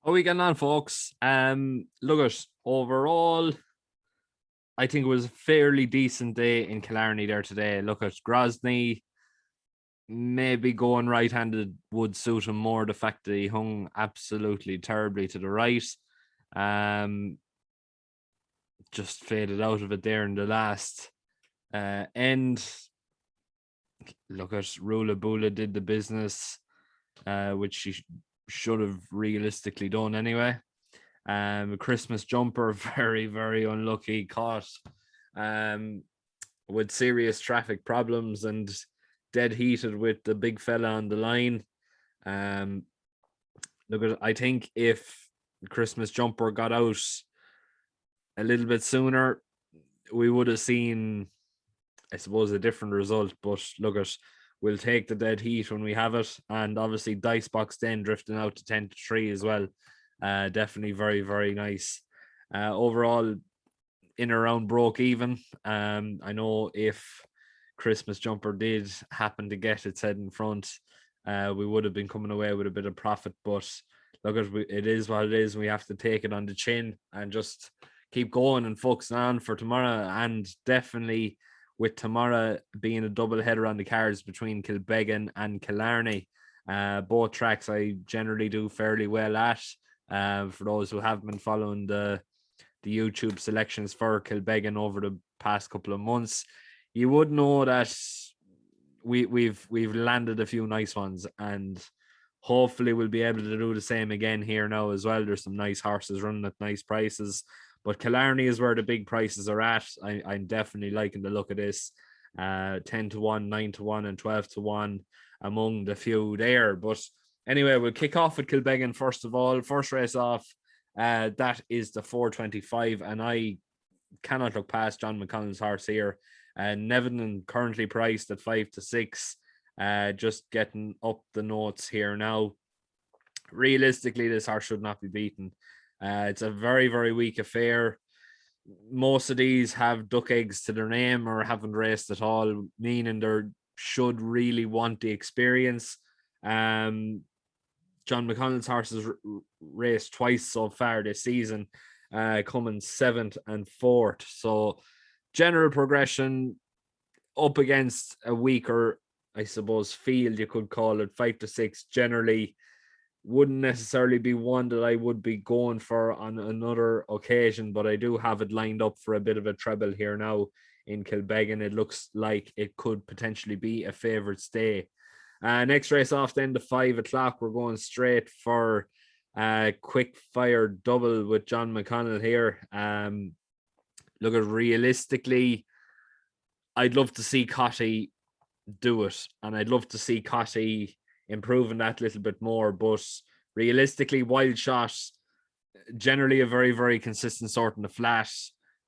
How are we getting on, folks? Look at overall, I think it was a fairly decent day in Killarney there today. Look at Grosney, maybe going right-handed would suit him more. The fact that he hung absolutely terribly to the right, um, just faded out of it there in the last end. Look at Rula Bula did the business, which she should have realistically done anyway. Christmas jumper, very, very unlucky, caught with serious traffic problems and dead heated with the big fella on the line. Look, I think if Christmas jumper got out a little bit sooner, we would have seen, I suppose, a different result. But we'll take the dead heat when we have it. And obviously, Dice Box then drifting out to 10-3 as well. Definitely very, very nice. Overall, in around broke even. I know if Christmas jumper did happen to get its head in front, we would have been coming away with a bit of profit. But it is what it is. We have to take it on the chin and just keep going and focusing on for tomorrow. And definitely with tomorrow being a double header on the cards between Kilbeggan and Killarney. Both tracks I generally do fairly well at. For those who have been following the YouTube selections for Kilbeggan over the past couple of months, you would know that we've landed a few nice ones, and hopefully we'll be able to do the same again here now as well. There's some nice horses running at nice prices, but Killarney is where the big prices are at. I'm definitely liking the look of this. 10-1, 9-1, and 12-1 among the few there. But anyway, we'll kick off with Kilbeggan first of all. First race off, that is the 425, and I cannot look past John McConnell's horse here. Nevenon currently priced at 5-6. Just getting up the notes here now. Realistically, this horse should not be beaten. It's a very, very weak affair. Most of these have duck eggs to their name or haven't raced at all, meaning they should really want the experience. John McConnell's horses raced twice so far this season, coming 7th and 4th. So general progression up against a weaker, I suppose, field, you could call it. 5-6 generally wouldn't necessarily be one that I would be going for on another occasion, but I do have it lined up for a bit of a treble here now in Kilbeggan. It looks like it could potentially be a favourite stay. Next race off then, the 5 o'clock. We're going straight for quick fire double with John McConnell here. Realistically, I'd love to see Cotty do it, and I'd love to see Cotty improving that a little bit more. But realistically, Wild Shot, generally a very, very consistent sort in the flat,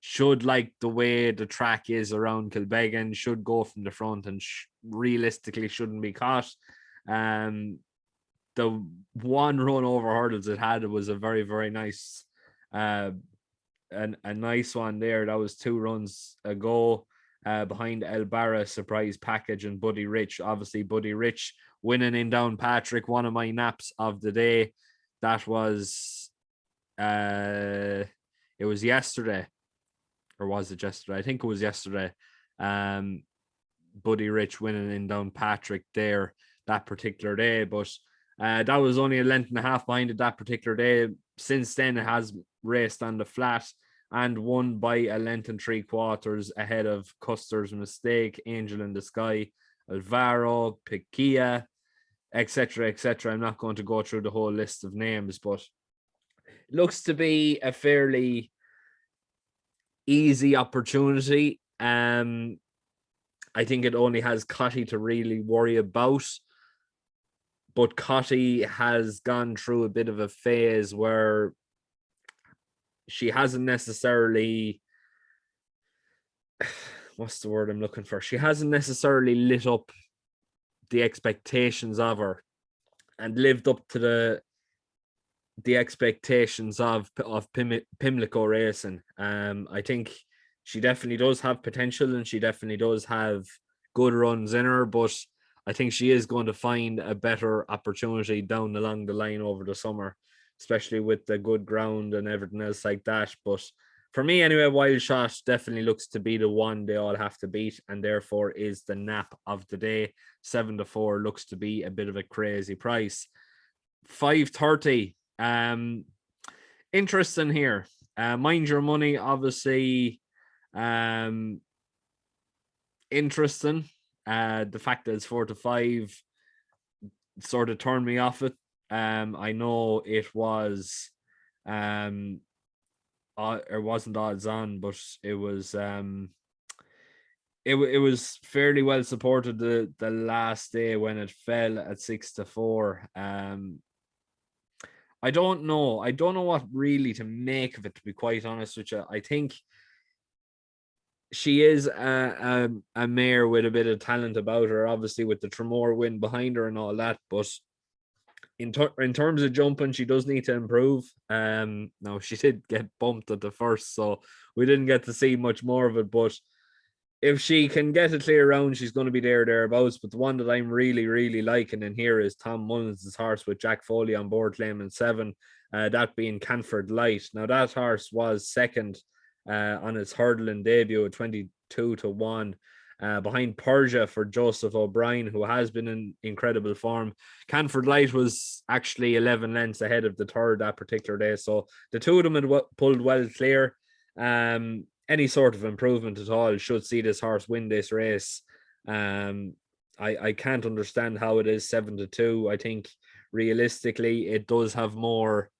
should like the way the track is around Kilbeggan, should go from the front and realistically shouldn't be caught. The one run over hurdles it had, it was a very, very nice a nice one there. That was 2 runs ago, behind El Barra, Surprise Package, and Buddy Rich. Obviously Buddy Rich winning in Downpatrick, one of my naps of the day. That was it was yesterday. Or was it yesterday? I think it was yesterday. Buddy Rich winning in Downpatrick there that particular day. But that was only a length and a half behind it that particular day. Since then, it has raced on the flat and won by a length and 3/4 ahead of Custer's Mistake, Angel in the Sky, Alvaro, Peaky, etc., etc. I'm not going to go through the whole list of names, but it looks to be a fairly easy opportunity. I think it only has Cotty to really worry about, but Cotty has gone through a bit of a phase where she hasn't necessarily, what's the word I'm looking for? She hasn't necessarily lit up the expectations of her and lived up to the expectations of Pimlico racing. I think she definitely does have potential and she definitely does have good runs in her, but I think she is going to find a better opportunity down along the line over the summer. especially with the good ground and everything else like that. But for me, anyway, Wild Shot definitely looks to be the one they all have to beat, and therefore is the nap of the day. 7-4 looks to be a bit of a crazy price. 5:30. Interesting here. Mind Your Money, obviously, interesting. The fact that it's 4-5 sort of turned me off it. I know it was, it wasn't odds on, but it was, it was fairly well supported the last day when it fell at 6-4. I don't know. I don't know what really to make of it, to be quite honest with you. I think she is a mare with a bit of talent about her, obviously with the Tremor win behind her and all that. But in terms of jumping, she does need to improve. No, she did get bumped at the first, so we didn't get to see much more of it. But if she can get a clear round, she's going to be thereabouts. But the one that I'm really, really liking in here is Tom Mullins' horse with Jack Foley on board, claiming 7. That being Canford Light. Now that horse was second on its hurdling debut at 22-1. Behind Persia for Joseph O'Brien, who has been in incredible form. Canford Light was actually 11 lengths ahead of the third that particular day. So the two of them had pulled well clear. Any sort of improvement at all should see this horse win this race. I can't understand how it is 7-2. I think realistically it does have more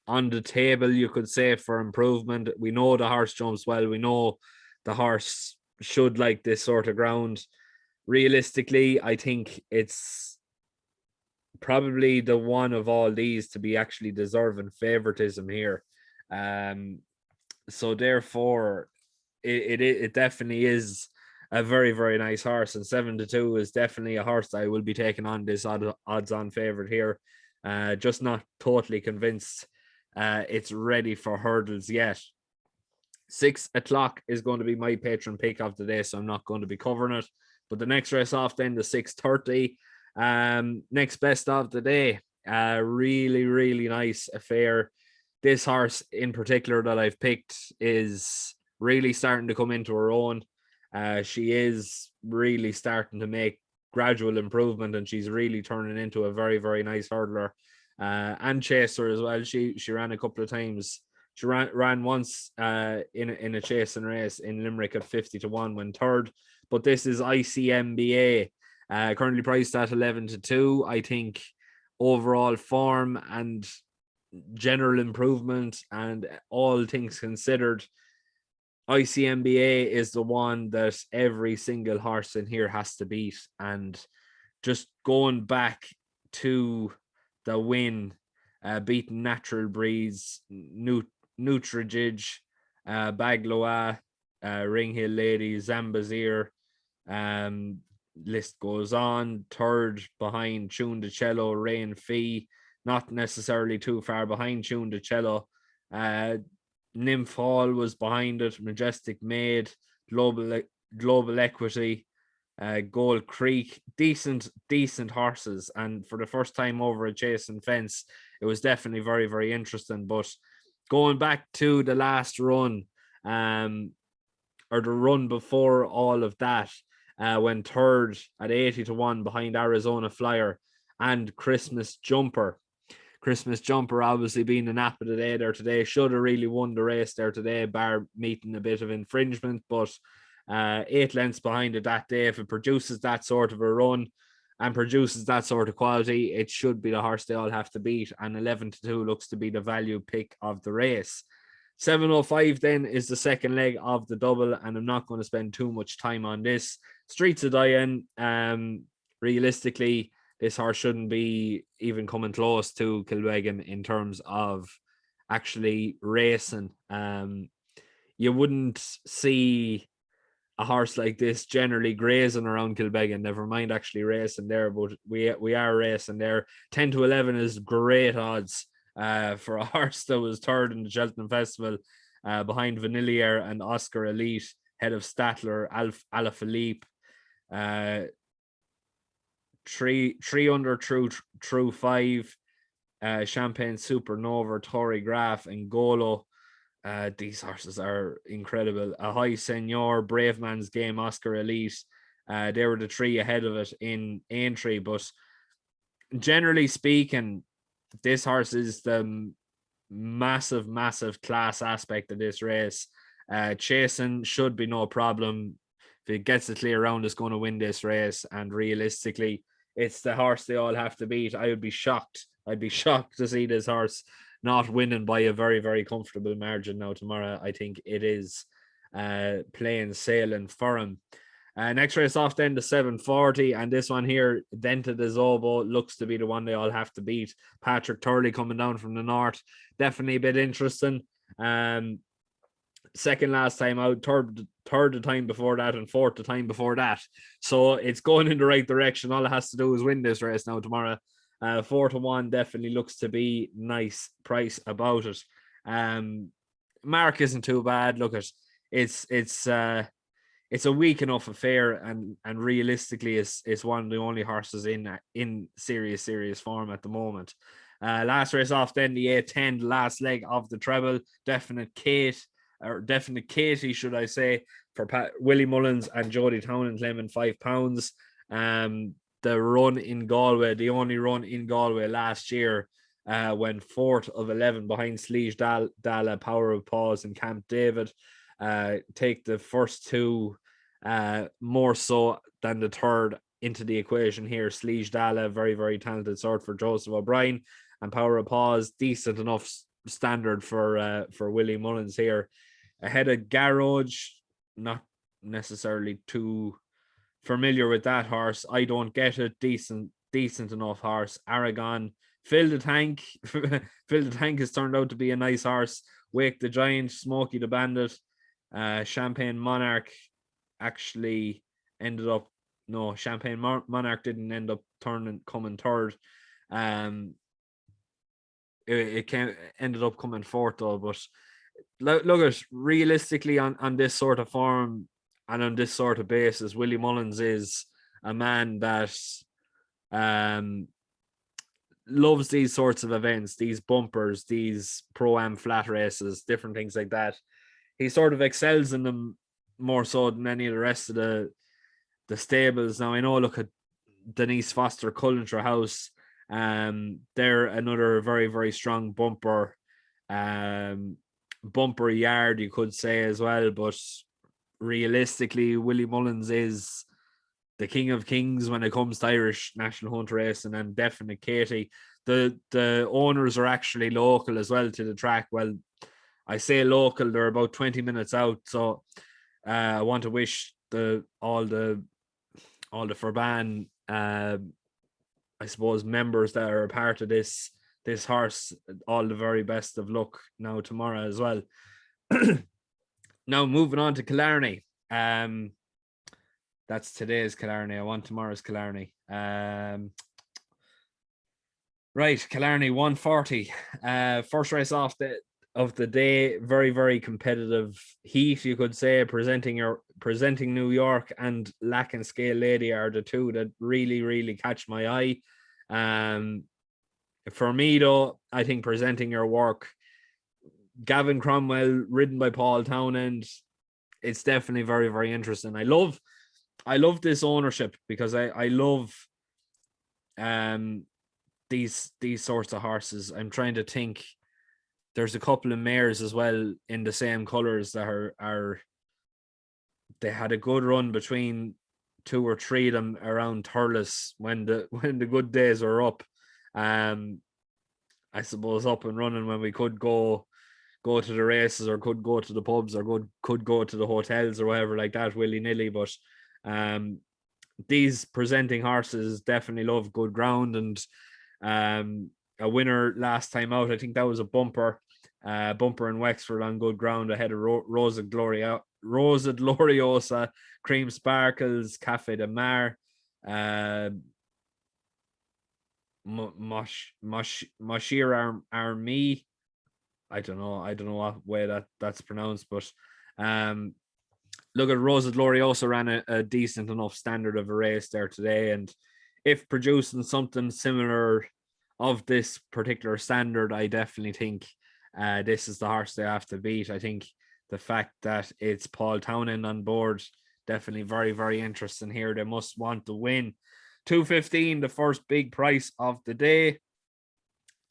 on the table, you could say, for improvement. We know the horse jumps well. We know the horse should like this sort of ground. Realistically, I think it's probably the one of all these to be actually deserving favoritism here. So therefore, it definitely is a very, very nice horse, and 7-2 is definitely a horse that I will be taking on this odds-on favorite here. Just not totally convinced it's ready for hurdles yet. 6 o'clock is going to be my patron pick of the day, so I'm not going to be covering it. But the next race off then, the 6:30, next best of the day. Really, really nice affair. This horse in particular that I've picked is really starting to come into her own. She is really starting to make gradual improvement, and she's really turning into a very, very nice hurdler and chaser as well. She ran a couple of times. She ran once in a chasing race in Limerick at 50-1 when third. But this is ICMBA, currently priced at 11-2. I think overall form and general improvement and all things considered, ICMBA is the one that every single horse in here has to beat. And just going back to the win, beating Natural Breeze, Nutrigig, Baglois, Ring Hill Lady, Zambazir, list goes on. Third behind Tune de Cello, Rain Fee, not necessarily too far behind Tune de Cello. Nymph Hall was behind it, Majestic Maid, Global Equity, Gold Creek, decent horses. And for the first time over a chasing fence, it was definitely very, very interesting. But going back to the last run, or the run before all of that, when third at 80-1 behind Arizona Flyer and Christmas Jumper. Christmas Jumper obviously being the nap of the day there today. Should have really won the race there today, bar meeting a bit of infringement, but 8 lengths behind it that day. If it produces that sort of a run and produces that sort of quality, it should be the horse they all have to beat, and 11-2 looks to be the value pick of the race. 7:05 then is the second leg of the double, and I'm not going to spend too much time on this. Streets of Diane, realistically, this horse shouldn't be even coming close to Kilbeggan in terms of actually racing. You wouldn't see a horse like this generally grazing around Kilbeggan, never mind actually racing there, but we are racing there. 10-11 is great odds for a horse that was third in the Cheltenham Festival, behind Vanillier and Oscar Elite, head of Statler, Alaphilippe. 3 under through 5. Champagne Supernova, Tory Graf, and Golo. These horses are incredible. A High Senor, Brave Man's Game, Oscar Elite. They were the 3 ahead of it in entry, but generally speaking, this horse is the massive class aspect of this race. Chasing should be no problem. If it gets a clear round, it's going to win this race. And realistically, it's the horse they all have to beat. I would be shocked. I'd be shocked to see this horse not winning by a very comfortable margin now tomorrow. I think it is plain sailing for him. Next race off then, the 740, and this one here, Denta de Zobo, looks to be the one they all have to beat. Patrick Turley coming down from the north, definitely a bit interesting. Second last time out, third the time before that, and fourth the time before that. So it's going in the right direction. All it has to do is win this race now tomorrow. 4-1 definitely looks to be nice price about it. Mark isn't too bad. Look at it's a weak enough affair, and realistically, it's one of the only horses in serious form at the moment. Last race off then, the 8-10, the last leg of the treble. Definite Katie, should I say, for Willie Mullins and Jody Townend claiming £5. The run in Galway, the only run in Galway last year, went 4th of 11 behind Sliege Dalla, Power of Paws, and Camp David. Take the first 2 more so than the third into the equation here. Sliege Dalla, very talented sort for Joseph O'Brien, and Power of Paws, decent enough standard for Willie Mullins here. Ahead of Garage, not necessarily too familiar with that horse. I don't get it. Decent enough horse. Aragon, Phil the Tank. Phil the Tank has turned out to be a nice horse. Wake the Giant, Smokey the Bandit, Champagne Monarch actually ended up. No, Champagne Monarch didn't end up coming third. It ended up coming fourth though. But look at realistically on this sort of form and on this sort of basis, Willie Mullins is a man that loves these sorts of events, these bumpers, these pro-am flat races, different things like that. He sort of excels in them more so than any of the rest of the stables. Now, I know, look at Denise Foster, Cullentra House. They're another very strong bumper yard, you could say, as well. But realistically, Willie Mullins is the king of kings when it comes to Irish national hunt racing, and definite Katie. The owners are actually local as well to the track. Well, I say local, they're about 20 minutes out. So I want to wish all the Furban, I suppose, members that are a part of this horse all the very best of luck now tomorrow as well. Now moving on to Killarney. That's today's Killarney. I want tomorrow's Killarney. Right, Killarney 140. First race off of the day. Very competitive heat, you could say. Presenting New York and Lack and Scale Lady are the 2 that really catch my eye. For me though, I think Presenting Your Work, Gavin Cromwell, ridden by Paul Townend, it's definitely very interesting. I love this ownership because I love these sorts of horses. I'm trying to think. There's a couple of mares as well in the same colors that are they had a good run between 2 or 3 of them around Thurles when the good days were up. I suppose up and running when we could go to the races or could go to the pubs or could go to the hotels or whatever like that willy-nilly. But these presenting horses definitely love good ground, and a winner last time out, I think that was a bumper in Wexford on good ground ahead of Rosa Gloriosa, Cream Sparkles, Cafe de Mar, Mashir Army. I don't know what way that's pronounced, but look at Rosa Gloriosa ran a decent enough standard of a race there today, and if producing something similar of this particular standard, I definitely think this is the horse they have to beat. I think the fact that it's Paul Townend on board, definitely very, very interesting here. They must want to win. 215, the first big price of the day.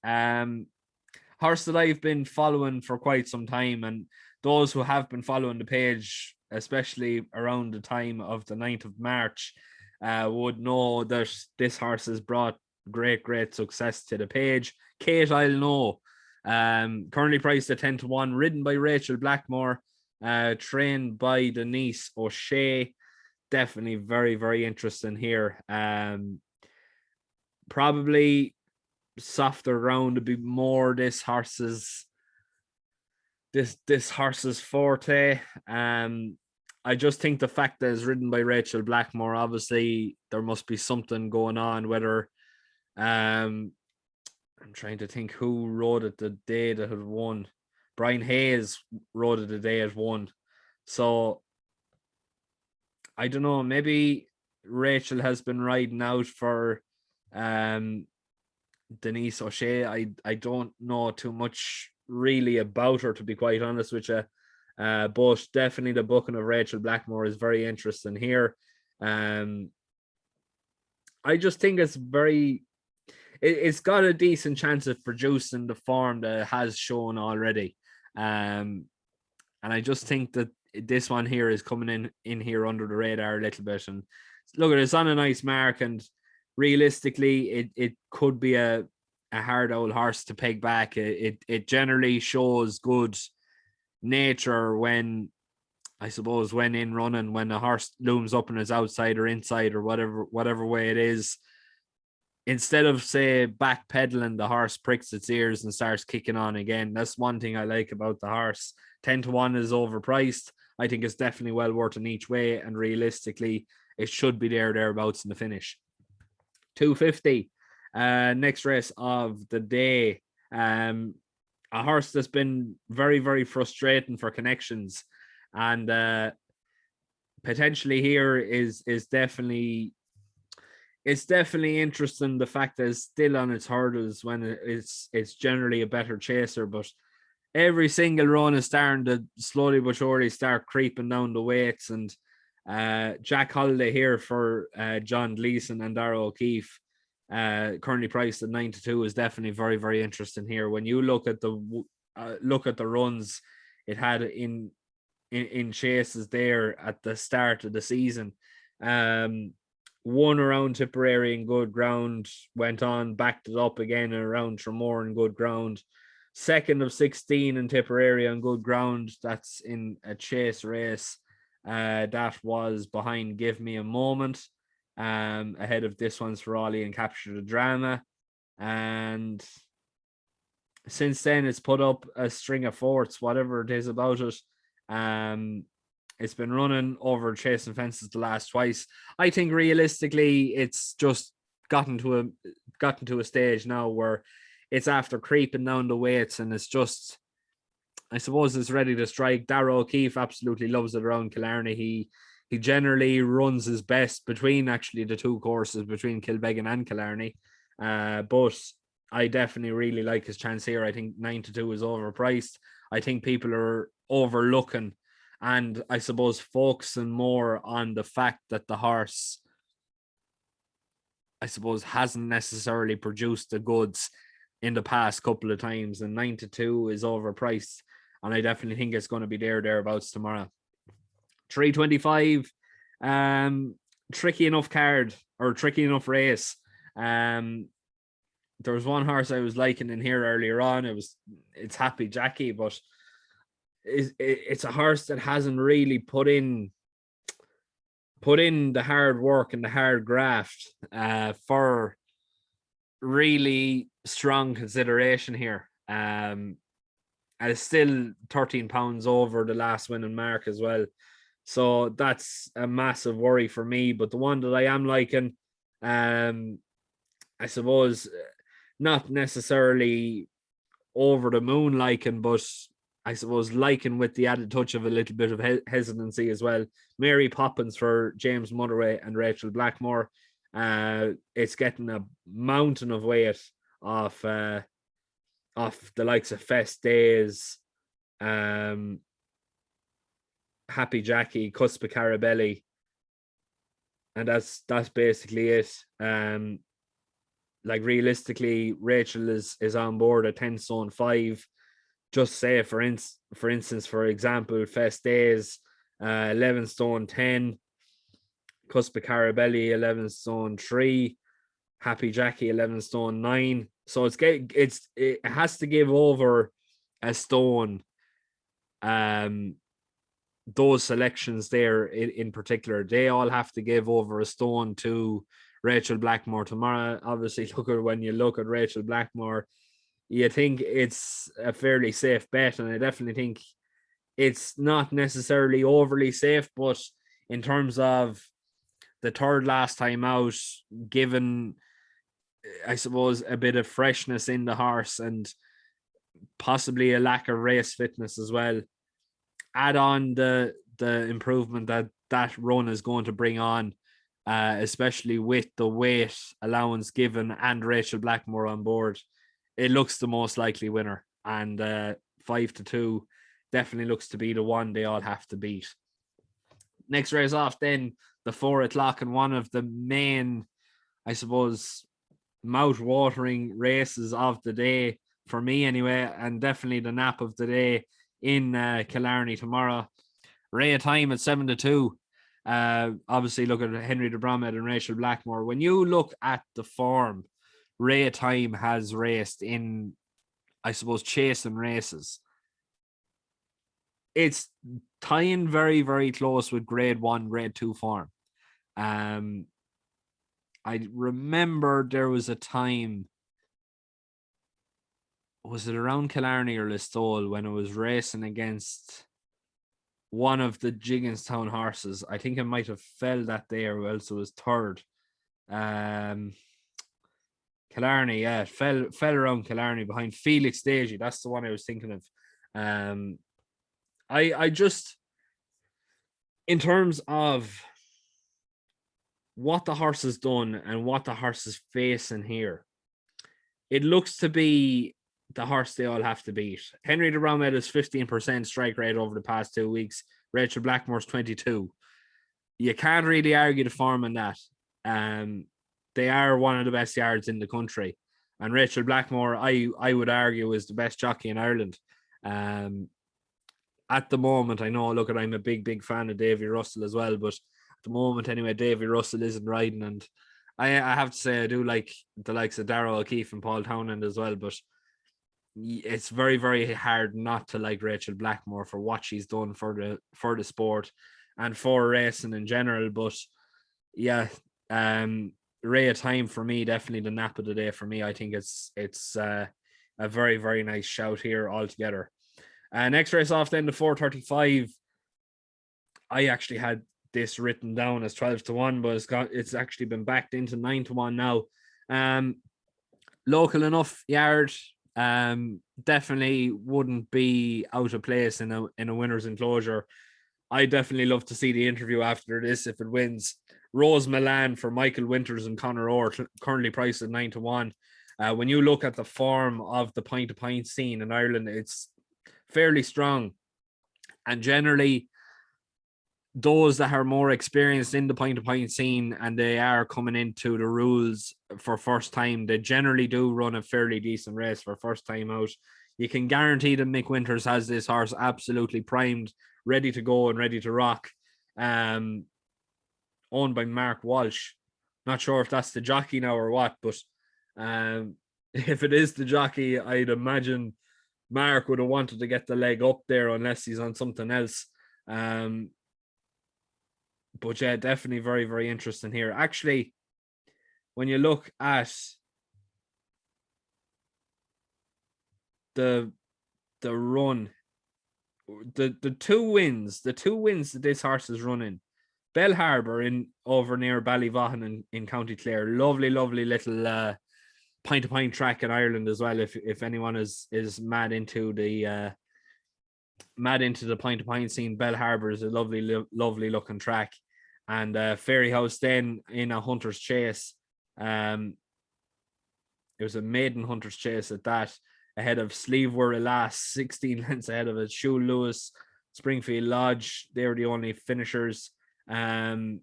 Horse that I've been following for quite some time, and those who have been following the page, especially around the time of the 9th of March, would know that this horse has brought great success to the page. Kate, I'll know. Currently priced at 10-1, ridden by Rachel Blackmore, trained by Denise O'Shea. Definitely very, very interesting here. Probably softer ground to be more this horse's forte. I just think the fact that it's ridden by Rachel Blackmore, obviously there must be something going on, whether I'm trying to think who rode it the day that had won. Brian Hayes rode it the day it won. So I don't know, maybe Rachel has been riding out for Denise O'Shea. I don't know too much really about her, to be quite honest with you. But definitely the booking of Rachel Blackmore is very interesting here. I just think it's got a decent chance of producing the form that it has shown already. And I just think that this one here is coming in here under the radar a little bit. And look, it's on a nice mark, and realistically, it could be a hard old horse to peg back. It generally shows good nature when, I suppose, when in running, when the horse looms up on his outside or inside or whatever way it is. Instead of, say, backpedaling, the horse pricks its ears and starts kicking on again. That's one thing I like about the horse. 10-1 is overpriced. I think it's definitely well worth in each way, and realistically, it should be thereabouts in the finish. 250, next race of the day. A horse that's been very, very frustrating for connections, and potentially here is definitely. It's definitely interesting, the fact that it's still on its hurdles when it's generally a better chaser, but every single run is starting to slowly but surely start creeping down the weights. And Jack Holliday here for John Gleeson and Darragh O'Keefe, currently priced at 9-2, is definitely very, very interesting here. When you look at the runs it had in chases there at the start of the season, won around Tipperary in good ground, went on, backed it up again around Tramore in good ground. Second of 16 in Tipperary on good ground. That's in a chase race. That was behind Give Me a Moment, ahead of This One's for Ollie and Capture the Drama. And since then, it's put up a string of fourths, whatever it is about it. It's been running over chasing fences the last twice. I think realistically, it's just gotten to a stage now where it's after creeping down the weights, and it's just, I suppose, it's ready to strike. Darragh O'Keefe absolutely loves it around Killarney. He generally runs his best between actually the two courses, between Kilbeggan and Killarney. But I definitely really like his chance here. I think 9-2 is overpriced. I think people are overlooking and, I suppose, focusing more on the fact that the horse, I suppose, hasn't necessarily produced the goods in the past couple of times, and 9-2 is overpriced, and I definitely think it's going to be thereabouts tomorrow. 325, tricky enough card, or tricky enough race. There was one horse I was liking in here earlier on. It's Happy Jackie, but it's a horse that hasn't really put in the hard work and the hard graft for really strong consideration here. And it's still 13 pounds over the last winning mark as well. So that's a massive worry for me. But the one that I am liking, I suppose, not necessarily over the moon liking, but I suppose liking with the added touch of a little bit of hesitancy as well. Mary Poppins for James Motherway and Rachel Blackmore. It's getting a mountain of weight off the likes of Fest Days, Happy Jackie, Cuspa Carabelli, and that's basically it. Like realistically, Rachel is on board at 10 stone 5. Just say for instance, for example, Fest Days, 11 stone 10, Cuspa Carabelli 11 stone 3, Happy Jackie 11 stone 9. So it has to give over a stone. Those selections there in particular, they all have to give over a stone to Rachel Blackmore tomorrow. Obviously, when you look at Rachel Blackmore, you think it's a fairly safe bet, and I definitely think it's not necessarily overly safe, but in terms of the third last time out, given, I suppose, a bit of freshness in the horse and possibly a lack of race fitness as well, add on the improvement that run is going to bring on, especially with the weight allowance given and Rachel Blackmore on board, it looks the most likely winner. And 5-2 definitely looks to be the one they all have to beat. Next race off, then the 4 o'clock, and one of the main, I suppose, mouth-watering races of the day for me anyway, and definitely the nap of the day in Killarney tomorrow. Ray of Time at 7-2. Obviously, look at Henry de Bromhead and Rachel Blackmore. When you look at the form Ray of Time has raced in, I suppose, chasing races, it's tying very, very close with grade 1, grade 2 form. I remember there was a time, was it around Killarney or Listowel, when it was racing against one of the Jigginstown horses. I think it might have fell that day, or else it was third. Killarney, yeah, fell around Killarney behind Felix Stagey. That's the one I was thinking of. I just, in terms of what the horse has done and what the horse is facing here, it looks to be the horse they all have to beat. Henry de Bromhead is 15% strike rate over the past 2 weeks. Rachel Blackmore's 22. You can't really argue the form on that. They are one of the best yards in the country. And Rachel Blackmore, I would argue, is the best jockey in Ireland. At the moment, I know, look, I'm a big fan of Davy Russell as well, but at the moment anyway, Davy Russell isn't riding, and I have to say I do like the likes of Darragh O'Keefe and Paul Townend as well, but it's very, very hard not to like Rachel Blackmore for what she's done for the sport and for racing in general. But yeah, Ray of Time for me, definitely the nap of the day for me. I think it's a very, very nice shout here altogether. Next race off then, the 4:35. I actually had this written down as 12-1, but it's actually been backed into 9-1 now. Local enough yard. Definitely wouldn't be out of place in a winner's enclosure. I definitely love to see the interview after this if it wins. Rose Milan for Michael Winters and Conor Orr, currently priced at 9-1. When you look at the form of the point-to-point scene in Ireland, it's fairly strong, and generally those that are more experienced in the point-to-point scene and they are coming into the rules for first time, they generally do run a fairly decent race for first time out. You can guarantee that Mick Winters has this horse absolutely primed, ready to go and ready to rock. Owned by Mark Walsh. Not sure if that's the jockey now or what, but if it is the jockey, I'd imagine Mark would have wanted to get the leg up there unless he's on something else. But yeah, definitely very, very interesting here. Actually, when you look at the run, the two wins that this horse is running, Bell Harbour in over near Ballyvaughan in County Clare, lovely little point-to-point track in Ireland as well. If anyone is mad into the point-to-point scene, Bell Harbour is a lovely looking track. And Fairy House then in a Hunter's Chase. It was a maiden hunter's chase at that, ahead of Sleeve last 16 lengths ahead of it. Shoe Lewis, Springfield Lodge, they were the only finishers. And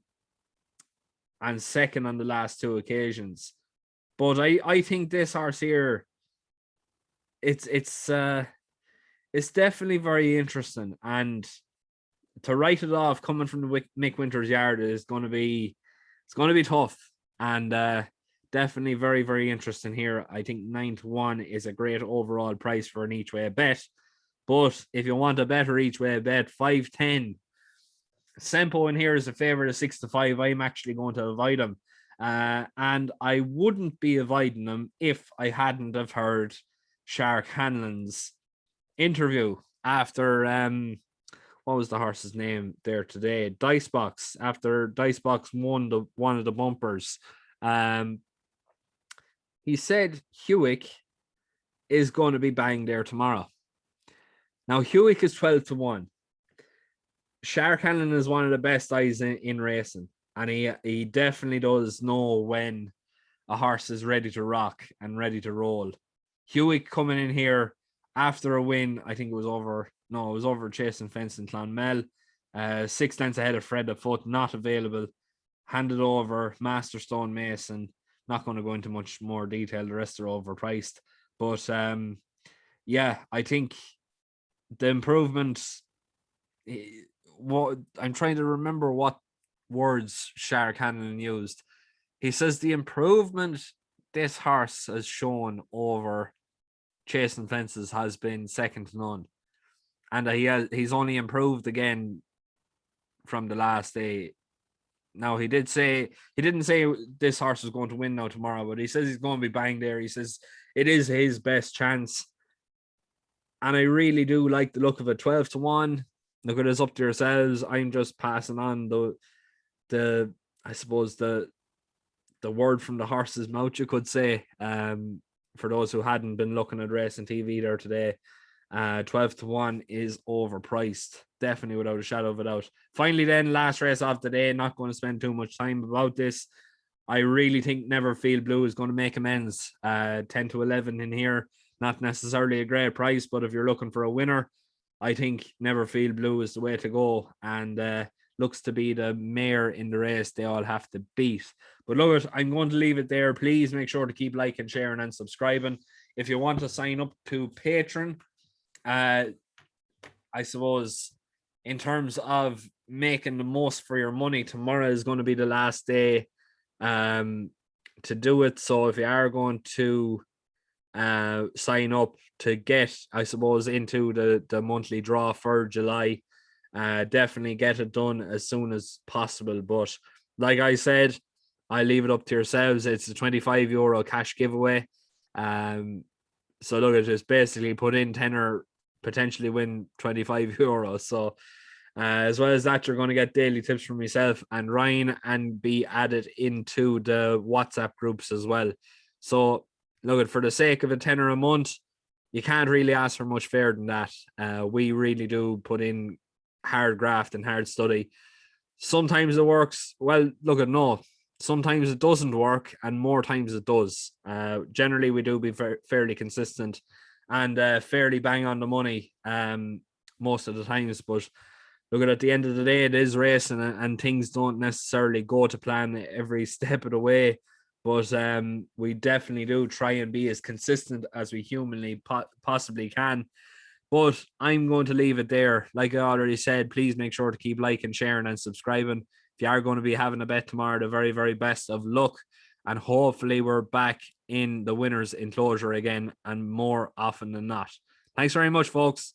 second on the last two occasions. But I think this horse here, it's definitely very interesting. And to write it off coming from the Mick Winters yard is going to be tough. And definitely very, very interesting here. I think 9-1 is a great overall price for an each way bet. But if you want a better each way bet, 5-10. Sempo in here is a favorite of 6-5. I'm actually going to avoid him. And I wouldn't be avoiding him if I hadn't have heard Shark Hanlon's interview after what was the horse's name there today? Dicebox. After Dicebox won one of the bumpers. He said Hewick is going to be banged there tomorrow. Now, Hewick is 12-1. Shark Hanlon is one of the best eyes in racing. And he definitely does know when a horse is ready to rock and ready to roll. Hewick coming in here after a win, I think it was over Chasing Fence in Clonmel. 6 lengths ahead of Fred Afoot, not available. Handed over Master Stone Mason. Not going to go into much more detail. The rest are overpriced. But yeah, I think the improvement. What I'm trying to remember what words Shark Hanlon used. He says the improvement this horse has shown over Chasing Fences has been second to none. And he's only improved again from the last day. Now he didn't say this horse is going to win now tomorrow, but he says he's going to be banged there. He says it is his best chance. And I really do like the look of it. 12-1. Look, it is up to yourselves. I'm just passing on the I suppose the word from the horse's mouth, you could say. For those who hadn't been looking at racing TV there today, 12-1 is overpriced, definitely without a shadow of a doubt. Finally, then, last race of the day. Not going to spend too much time about this. I really think Never Feel Blue is going to make amends. 10-11 in here, not necessarily a great price, but if you're looking for a winner, I think Never Feel Blue is the way to go, and looks to be the mare in the race they all have to beat. But look, I'm going to leave it there. Please make sure to keep liking, sharing, and subscribing. If you want to sign up to Patreon, I suppose in terms of making the most for your money, tomorrow is going to be the last day to do it. So if you are going to sign up to get, I suppose, into the monthly draw for July, definitely get it done as soon as possible. But like I said, I leave it up to yourselves. It's a €25 cash giveaway. So look, it's basically put in 10 or potentially win €25. So as well as that, you're going to get daily tips from myself and Ryan and be added into the WhatsApp groups as well. So look, for the sake of a tenner a month, you can't really ask for much fairer than that. We really do put in hard graft and hard study. Sometimes it works. Well, look, no. Sometimes it doesn't work, and more times it does. Generally, we do be fairly consistent and fairly bang on the money most of the times. But look, at the end of the day, it is racing, and things don't necessarily go to plan every step of the way. But we definitely do try and be as consistent as we humanly possibly can. But I'm going to leave it there. Like I already said, please make sure to keep liking, sharing, and subscribing. If you are going to be having a bet tomorrow, the very, very best of luck. And hopefully we're back in the winner's enclosure again, and more often than not. Thanks very much, folks.